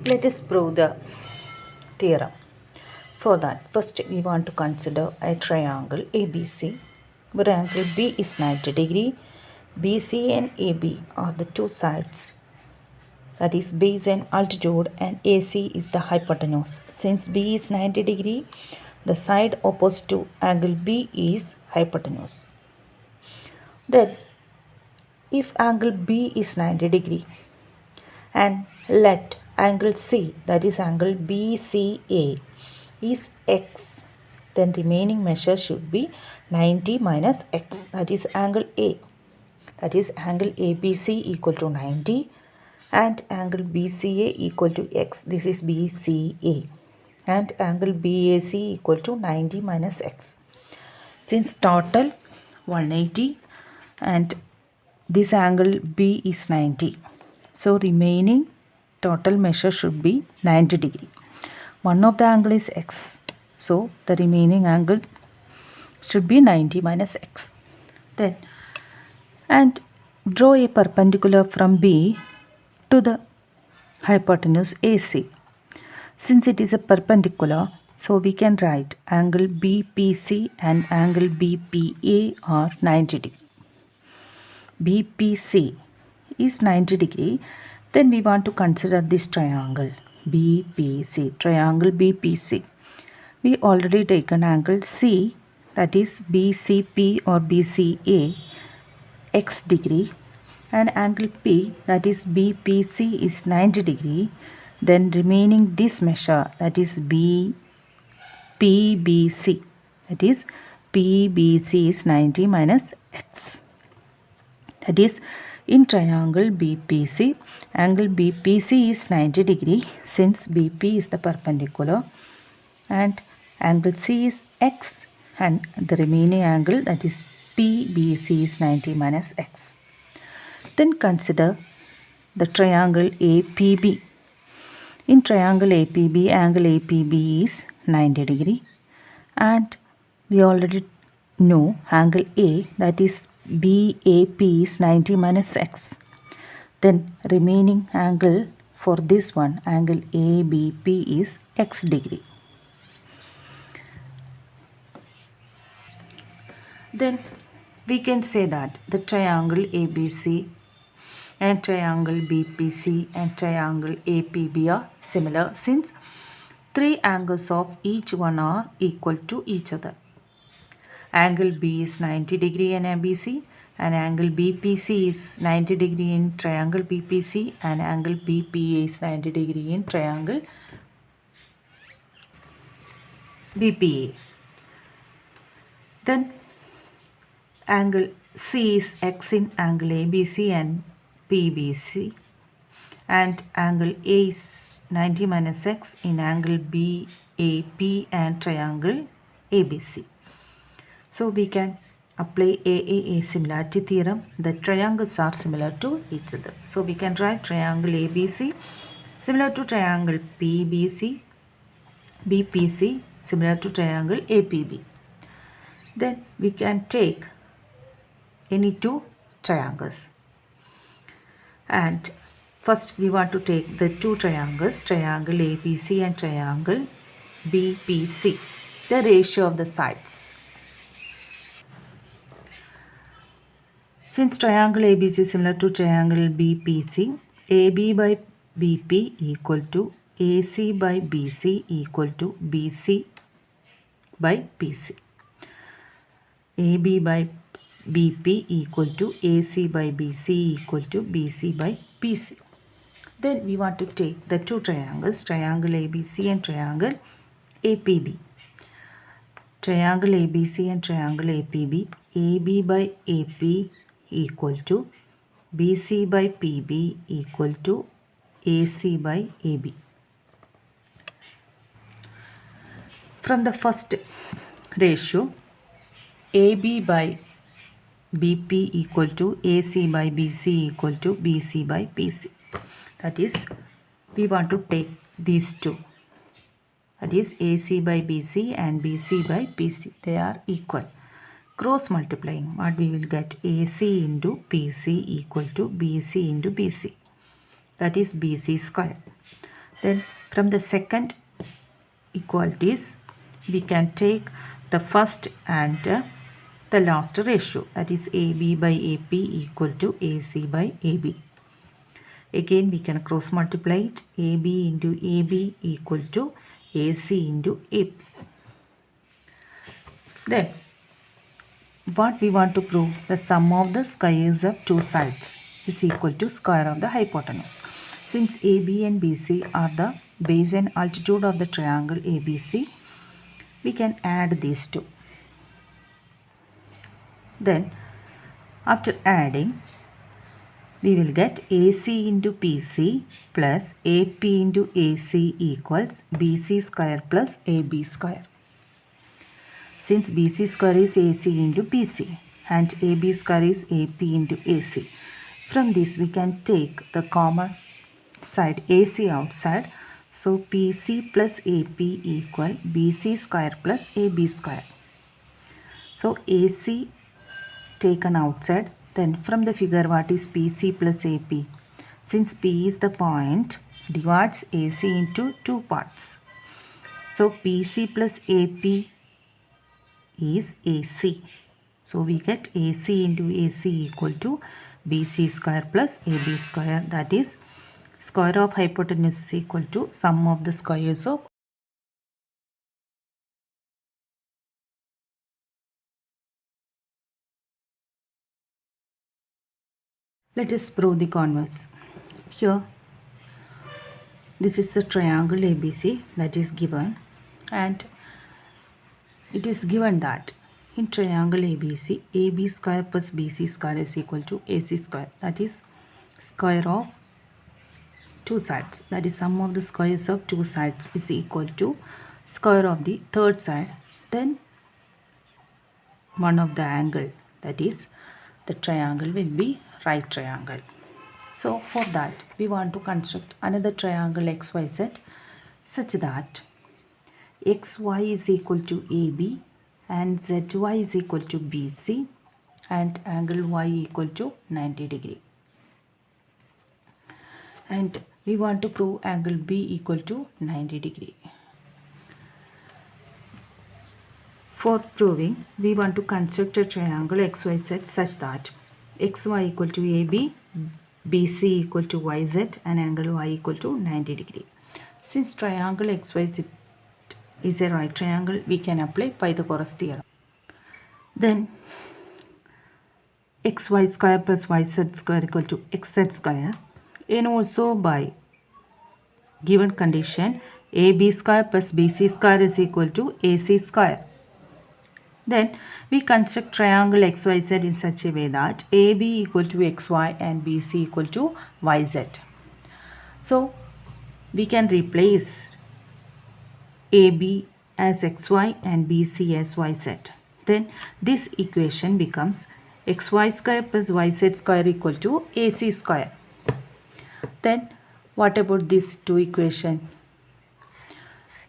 Let us prove the theorem. For that, first we want to consider a triangle ABC where angle B is 90 degree. BC and AB are the two sides, that is base and altitude, and AC is the hypotenuse. Since B is 90 degree, the side opposite to angle B is hypotenuse. Then if angle B is 90 degree and let angle C, that is angle BCA, is x, then remaining measure should be 90 minus x, that is angle A. That is angle ABC equal to 90 and angle BCA equal to x. This is BCA. And angle BAC equal to 90 minus x. Since total 180 and this angle B is 90. So remaining total measure should be 90 degree. One of the angle is x. So the remaining angle should be 90 minus x. Then and draw a perpendicular from B to the hypotenuse AC. Since it is a perpendicular, so we can write angle BPC and angle BPA are 90 degree. BPC is 90 degree. Then we want to consider this triangle BPC, triangle BPC. We already taken angle C, that is BCP or BCA, x degree, and angle P, that is BPC, is 90 degree. Then remaining this measure, that is PBC, that is PBC is 90 minus x. That is in triangle BPC, angle BPC is 90 degree since BP is the perpendicular and angle C is x and the remaining angle, that is PBC, is 90 minus x. Then consider the triangle APB. In triangle APB, angle APB is 90 degree and we already know angle A, that is BAP, is 90 minus x. Then remaining angle for this one, angle ABP, is x degree. Then we can say that the triangle ABC and triangle BPC and triangle APB are similar since three angles of each one are equal to each other. Angle B is 90 degree in ABC and angle BPC is 90 degree in triangle BPC and angle BPA is 90 degree in triangle BPA. Then angle C is x in angle ABC and PBC and angle A is 90 minus x in angle BAP and triangle ABC. So we can apply AAA similarity theorem. The triangles are similar to each other. So we can write triangle ABC similar to triangle PBC, BPC similar to triangle APB. Then we can take any two triangles. And first we want to take the two triangles, triangle ABC and triangle BPC, the ratio of the sides. Since triangle ABC is similar to triangle BPC, AB by BP equal to AC by BC equal to BC by PC. AB by BP equal to AC by BC equal to BC by PC. Then we want to take the two triangles, triangle ABC and triangle APB. Triangle ABC and triangle APB, AB by AP equal to BC by PB equal to AC by AB. From the first ratio, AB by BP equal to AC by BC equal to BC by PC. That is, we want to take these two. That is AC by BC and BC by PC. They are equal. Cross multiplying, what we will get? AC into PC equal to BC into BC. That is BC square. Then from the second equalities, we can take the first and the last ratio, that is AB by AP equal to AC by AB. Again we can cross multiply it, AB into AB equal to AC into AP. Then what we want to prove, the sum of the squares of two sides is equal to square of the hypotenuse. Since AB and BC are the base and altitude of the triangle ABC, we can add these two. Then after adding, we will get AC into PC plus AP into AC equals BC square plus AB square. Since BC square is AC into PC and AB square is AP into AC, from this we can take the common side AC outside. So PC plus AP equal BC square plus AB square. So AC taken outside. Then from the figure, what is PC plus AP? Since P is the point, divides AC into two parts. So PC plus AP is AC. So we get AC into AC equal to BC square plus AB square, that is square of hypotenuse is equal to sum of the squares of. Let us prove the converse. Here this is the triangle ABC that is given, and it is given that in triangle ABC, AB square plus BC square is equal to AC square, that is square of two sides, that is sum of the squares of two sides is equal to square of the third side, then one of the angle, that is the triangle will be right triangle. So for that we want to construct another triangle XYZ such that XY is equal to AB and ZY is equal to BC and angle Y equal to 90 degree. And we want to prove angle B equal to 90 degree. For proving, we want to construct a triangle XYZ such that XY equal to AB, BC equal to YZ and angle Y equal to 90 degree. Since triangle XYZ is a right triangle, we can apply Pythagoras theorem. Then XY square plus YZ square equal to XZ square, and also by given condition AB square plus BC square is equal to AC square. Then we construct triangle XYZ in such a way that AB equal to XY and BC equal to YZ. So we can replace AB as XY and BC as YZ. Then this equation becomes XY square plus YZ square equal to AC square. Then what about these two equations?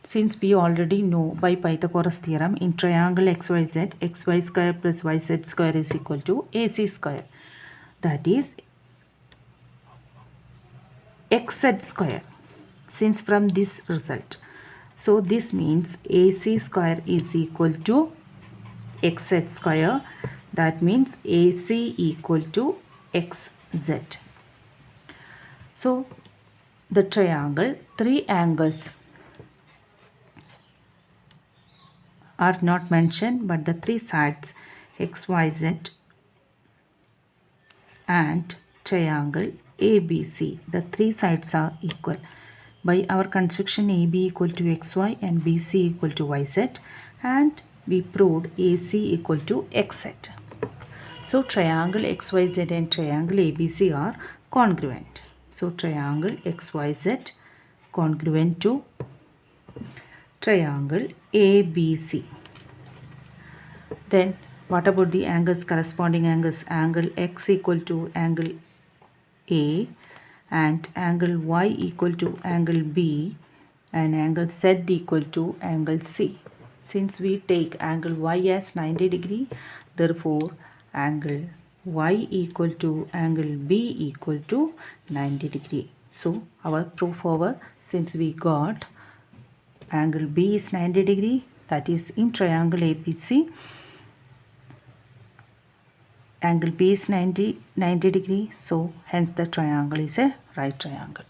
Since we already know by Pythagoras theorem in triangle XYZ, XY square plus YZ square is equal to AC square, that is XZ square. Since from this result, so this means AC square is equal to XZ square, that means AC equal to XZ. So the triangle, three angles are not mentioned, but the three sides XYZ and triangle ABC, the three sides are equal. By our construction, AB equal to XY and BC equal to YZ, and we proved AC equal to XZ. So triangle XYZ and triangle ABC are congruent. So triangle XYZ congruent to triangle ABC. Then what about the angles, corresponding angles? Angle X equal to angle A and angle Y equal to angle B and angle Z equal to angle C. Since we take angle Y as 90 degree, therefore angle Y equal to angle B equal to 90 degree. So our proof over, since we got angle B is 90 degree, that is in triangle ABC, angle B is 90 degree, so hence the triangle is a right triangle.